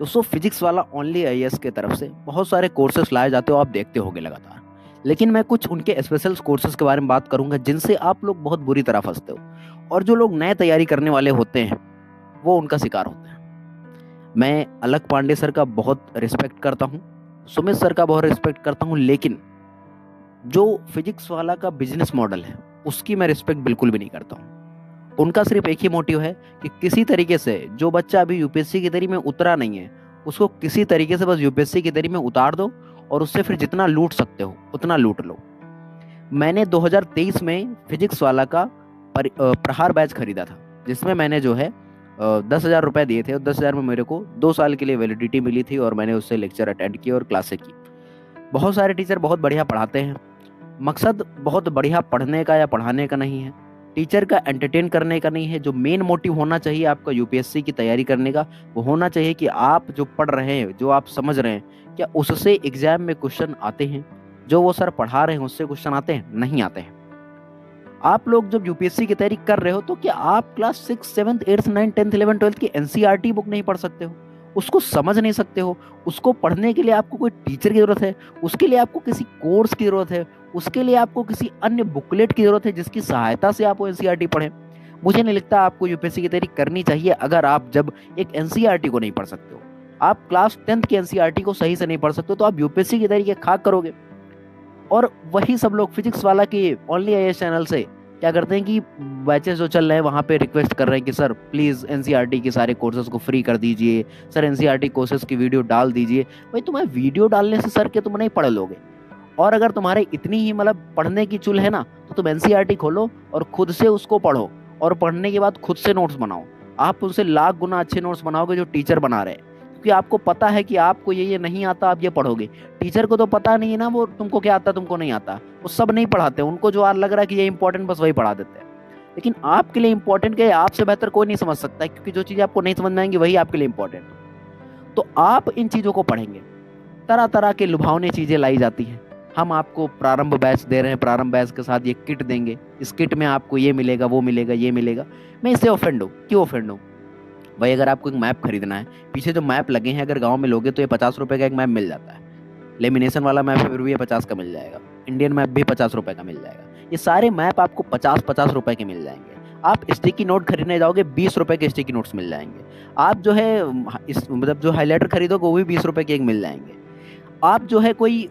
दोस्तों फिजिक्स वाला only IAS के तरफ से बहुत सारे कोर्सेस लाए जाते हो, आप देखते होगे लगातार। लेकिन मैं कुछ उनके स्पेशल कोर्सेज के बारे में बात करूंगा जिनसे आप लोग बहुत बुरी तरह फंसते हो, और जो लोग नए तैयारी करने वाले होते हैं वो उनका शिकार होते हैं। मैं अलक पांडे सर का बहुत रिस्पेक्ट करता हूँ, सुमित सर का बहुत रिस्पेक्ट करता हूँ, लेकिन जो फिजिक्स वाला का बिजनेस मॉडल है उसकी मैं रिस्पेक्ट बिल्कुल भी नहीं करता हूँ। उनका सिर्फ एक ही मोटिव है कि किसी तरीके से जो बच्चा अभी यूपीएससी की तैयारी में उतरा नहीं है उसको किसी तरीके से बस यूपीएससी की तैयारी में उतार दो, और उससे फिर जितना लूट सकते हो उतना लूट लो। मैंने 2023 में फिजिक्स वाला का प्रहार बैच खरीदा था, जिसमें मैंने जो है 10,000 रुपये दिए थे, और 10,000 में मेरे को 2 साल के लिए वैलिडिटी मिली थी, और मैंने उससे लेक्चर अटेंड किए और क्लासें की। बहुत सारे टीचर बहुत बढ़िया पढ़ाते हैं, मकसद बहुत बढ़िया पढ़ने का या पढ़ाने का नहीं है, टीचर का एंटरटेन करने का नहीं है। जो मेन मोटिव होना चाहिए आपका यूपीएससी की तैयारी करने का, वो होना चाहिए कि आप जो पढ़ रहे हैं, जो आप समझ रहे हैं, क्या उससे एग्जाम में क्वेश्चन आते हैं, जो वो सर पढ़ा रहे हैं उससे क्वेश्चन आते हैं, नहीं आते हैं। आप लोग जब यूपीएससी की तैयारी कर रहे हो तो क्या आप क्लास 6, 7, 8, 9, 10, 11, 12 की एनसीईआरटी बुक नहीं पढ़ सकते हो, उसको समझ नहीं सकते हो? उसको पढ़ने के लिए आपको कोई टीचर की जरूरत है, उसके लिए आपको किसी कोर्स की जरूरत है, उसके लिए आपको किसी अन्य बुकलेट की जरूरत है जिसकी सहायता से आप वो एनसीईआरटी पढ़ें। मुझे नहीं लगता आपको यूपीएससी की तैयारी करनी चाहिए अगर आप जब एक एनसीईआरटी को नहीं पढ़ सकते हो। आप क्लास 10th की एनसीईआरटी को सही से नहीं पढ़ सकते हो तो आप यूपीएससी की तैयारी के खाक करोगे। और वही सब लोग फिजिक्स वाला के ओनली आईएएस चैनल से क्या करते हैं कि बैचेस जो चल रहे हैं वहाँ पे रिक्वेस्ट कर रहे हैं कि सर प्लीज़ एनसीईआरटी के सारे कोर्सेज को फ्री कर दीजिए, सर एनसीईआरटी कोर्सेज की वीडियो डाल दीजिए। भाई तुम्हें वीडियो डालने से सर के तुम नहीं पढ़ लोगे, और अगर तुम्हारे इतनी ही मतलब पढ़ने की चुल है ना तो तुम एनसीईआरटी खोलो और खुद से उसको पढ़ो, और पढ़ने के बाद खुद से नोट्स बनाओ। आप उनसे लाख गुना अच्छे नोट्स बनाओगे जो टीचर बना रहे हैं, क्योंकि आपको पता है कि आपको ये नहीं आता, आप ये पढ़ोगे। टीचर को तो पता नहीं है ना वो तुमको क्या आता तुमको नहीं आता, वो सब नहीं पढ़ाते, उनको जो लग रहा है कि ये इंपॉर्टेंट बस वही पढ़ा देते हैं। लेकिन आपके लिए इंपॉर्टेंट क्या है आपसे बेहतर कोई नहीं समझ सकता है, क्योंकि जो चीज़ आपको नहीं समझ में आएंगी वही आपके लिए इंपॉर्टेंट है। तो आप इन चीज़ों को पढ़ेंगे, तरह तरह के लुभावनी चीज़ें लाई जाती हैं। हम आपको प्रारंभ बैच दे रहे हैं, प्रारंभ बैच के साथ ये किट देंगे, इस किट में आपको ये मिलेगा, वो मिलेगा, ये मिलेगा। मैं इससे ऑफेंड हूँ, क्यों ऑफेंड हूँ? भाई अगर आपको एक मैप खरीदना है, पीछे जो मैप लगे हैं अगर गांव में लोगे तो ये 50 रुपए का एक मैप मिल जाता है। लेमिनेशन वाला मैप है फिर भी ये 50 का मिल जाएगा, इंडियन मैप भी 50 रुपए का मिल जाएगा। ये सारे मैप आपको 50-50 रुपए के मिल जाएंगे। आप स्टिकी नोट खरीदने जाओगे 20 रुपए के स्टिकी नोट्स मिल जाएंगे। आप जो है इस मतलब जो हाईलाइटर खरीदोगे वो भी 20 रुपए के एक मिल जाएंगे। आप जो है कोई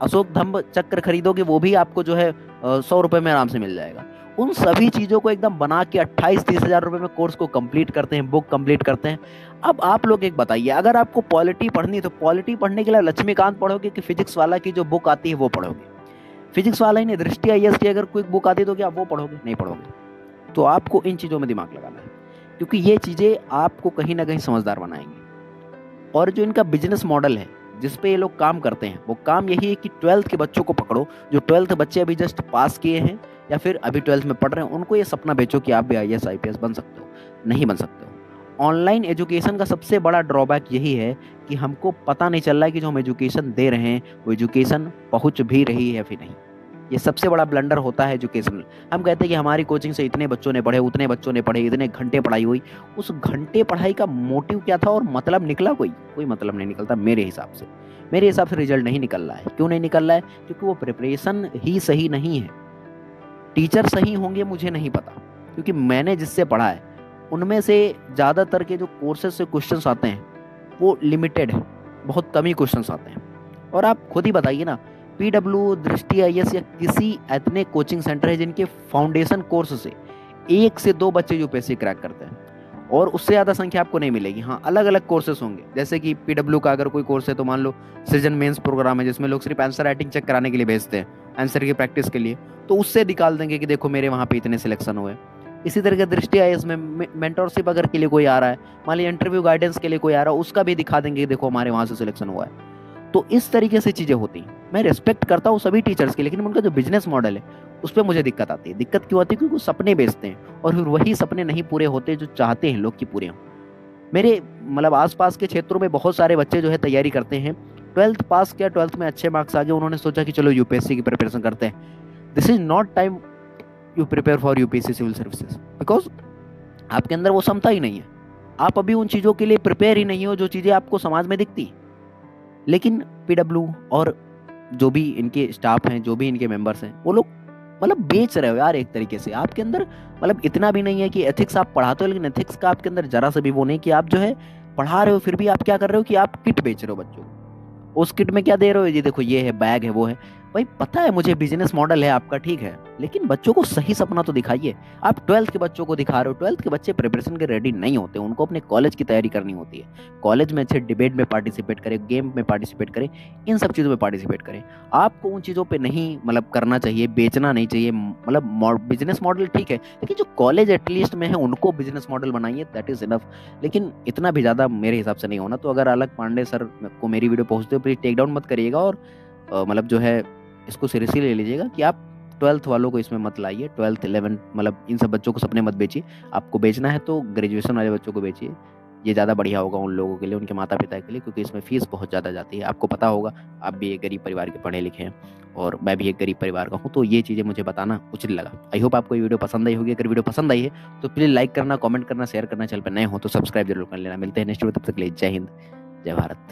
अशोक धम्म चक्र खरीदोगे वो भी आपको जो है 100 रुपए में आराम से मिल जाएगा। उन सभी चीज़ों को एकदम बना के 28-30 हज़ार रुपए में कोर्स को कंप्लीट करते हैं, बुक कंप्लीट करते हैं। अब आप लोग एक बताइए, अगर आपको पॉलिटी पढ़नी है तो पॉलिटी पढ़ने के लिए लक्ष्मीकांत पढ़ोगे कि फिजिक्स वाला की जो बुक आती है वो पढ़ोगे? फिजिक्स वाला ही नहीं, दृष्टि आईएएस की अगर कोई बुक आती है तो क्या वो पढ़ोगे? नहीं पढ़ोगे। तो आपको इन चीज़ों में दिमाग लगाना है, क्योंकि ये चीज़ें आपको कहीं ना कहीं समझदार बनाएंगी। और जो इनका बिजनेस मॉडल है जिस पे ये लोग काम करते हैं, वो काम यही है कि 12th के बच्चों को पकड़ो, जो 12th बच्चे अभी जस्ट पास किए हैं या फिर अभी 12th में पढ़ रहे हैं, उनको ये सपना बेचो कि आप भी आईएएस आईपीएस बन सकते हो। नहीं बन सकते हो। ऑनलाइन एजुकेशन का सबसे बड़ा ड्रॉबैक यही है कि हमको पता नहीं चल रहा है कि जो हम एजुकेशन दे रहे हैं वो एजुकेशन पहुंच भी रही है फिर नहीं। ये सबसे बड़ा ब्लंडर होता है एजुकेशनल। हम कहते हैं कि हमारी कोचिंग से इतने बच्चों ने पढ़े, उतने बच्चों ने पढ़े, इतने घंटे पढ़ाई हुई। उस घंटे पढ़ाई का मोटिव क्या था और मतलब निकला? कोई मतलब नहीं निकलता मेरे हिसाब से। मेरे हिसाब से रिजल्ट नहीं निकल रहा है। क्यों नहीं निकल रहा है? क्योंकि वो प्रिपरेशन ही सही नहीं है। टीचर सही होंगे मुझे नहीं पता, क्योंकि मैंने जिससे पढ़ा है उनमें से ज़्यादातर के जो कोर्सेज से क्वेश्चंस आते हैं वो लिमिटेड है, बहुत कम ही क्वेश्चंस आते हैं। और आप खुद ही बताइए ना, पीडब्ल्यू, दृष्टि आईएएस या किसी इतने कोचिंग सेंटर है जिनके फाउंडेशन कोर्स से 1 से 2 बच्चे यूपीएससी क्रैक करते हैं, और उससे ज़्यादा संख्या आपको नहीं मिलेगी। हाँ, अलग अलग कोर्सेज होंगे, जैसे कि पीडब्ल्यू का अगर कोई कोर्स है तो मान लो सृजन मेंस प्रोग्राम है जिसमें लोग सिर्फ आंसर राइटिंग चेक कराने के लिए भेजते हैं, आंसर की प्रैक्टिस के लिए, तो उससे निकाल देंगे कि देखो मेरे वहाँ पे इतने सिलेक्शन हुए। इसी तरह के दृष्टि आईएएस में मेंटरशिप अगर के लिए कोई आ रहा है, मान लीजिए इंटरव्यू गाइडेंस के लिए कोई आ रहा है, उसका भी दिखा देंगे कि देखो हमारे वहाँ से सिलेक्शन हुआ है। तो इस तरीके से चीज़ें होती हैं। मैं रिस्पेक्ट करता हूँ सभी टीचर्स की, लेकिन उनका जो बिजनेस मॉडल है उस पर मुझे दिक्कत आती है। दिक्कत क्यों आती है? क्योंकि वो सपने बेचते हैं और फिर वही सपने नहीं पूरे होते जो चाहते हैं लोग कि पूरे हों। मेरे मतलब आसपास के क्षेत्रों में बहुत सारे बच्चे जो है तैयारी करते हैं, 12th पास किया, 12th में अच्छे मार्क्स आ गए, उन्होंने सोचा कि चलो यूपीएससी की प्रिपरेशन करते हैं। This is not time you prepare for UPSC civil services, because आपके अंदर वो क्षमता ही नहीं है। आप अभी उन चीज़ों के लिए प्रिपेयर ही नहीं हो जो चीज़ें आपको समाज में दिखती। लेकिन पीडब्ल्यू और जो भी इनके स्टाफ हैं, जो भी इनके मेंबर्स हैं, वो लोग मतलब बेच रहे हो यार एक तरीके से। आपके अंदर मतलब इतना भी नहीं है कि एथिक्स आप पढ़ाते हो, लेकिन एथिक्स का आपके अंदर जरा सा भी वो नहीं कि आप जो है पढ़ा रहे हो, फिर भी आप क्या कर रहे हो कि आप किट बेच रहे हो बच्चों को। उस किट में क्या दे रहे हो, ये देखो ये है, बैग है, वो है। भाई पता है मुझे बिजनेस मॉडल है आपका, ठीक है, लेकिन बच्चों को सही सपना तो दिखाइए। आप 12th के बच्चों को दिखा रहे हो, 12th के बच्चे प्रिपरेशन के रेडी नहीं होते, उनको अपने कॉलेज की तैयारी करनी होती है। कॉलेज में अच्छे डिबेट में पार्टिसिपेट करें, गेम में पार्टिसिपेट करें, इन सब चीज़ों में पार्टिसिपेट करें। आपको उन चीज़ों पे नहीं मतलब करना चाहिए, बेचना नहीं चाहिए। मतलब बिजनेस मॉडल ठीक है, लेकिन जो कॉलेज एटलीस्ट में है उनको बिजनेस मॉडल बनाइए, दैट इज इनफ। लेकिन इतना भी ज़्यादा मेरे हिसाब से नहीं होना। तो अगर अलग पांडे सर को मेरी वीडियो पहुंचते हो, प्लीज टेक डाउन मत करिएगा, और मतलब जो है इसको सीरियसली ले लीजिएगा कि आप 12th वालों को इसमें मत लाइए। 12th 11th मतलब इन सब बच्चों को सपने मत बेचिए। आपको बेचना है तो ग्रेजुएशन वाले बच्चों को बेचिए, ये ज़्यादा बढ़िया होगा उन लोगों के लिए, उनके माता पिता के लिए, क्योंकि इसमें फीस बहुत ज़्यादा जाती है। आपको पता होगा, आप भी एक गरीब परिवार के पढ़े लिखे हैं और मैं भी एक गरीब परिवार का हूँ, तो ये चीज़ें मुझे बताना उचित लगा। आई होप आपको ये वीडियो पसंद आई होगी। अगर वीडियो पसंद आई है तो प्लीज़ लाइक करना, कमेंट करना, शेयर करना, चैनल पर नए हो तो सब्सक्राइब जरूर कर लेना। मिलते हैं नेक्स्ट वीडियो, तब तक के लिए जय हिंद, जय भारत।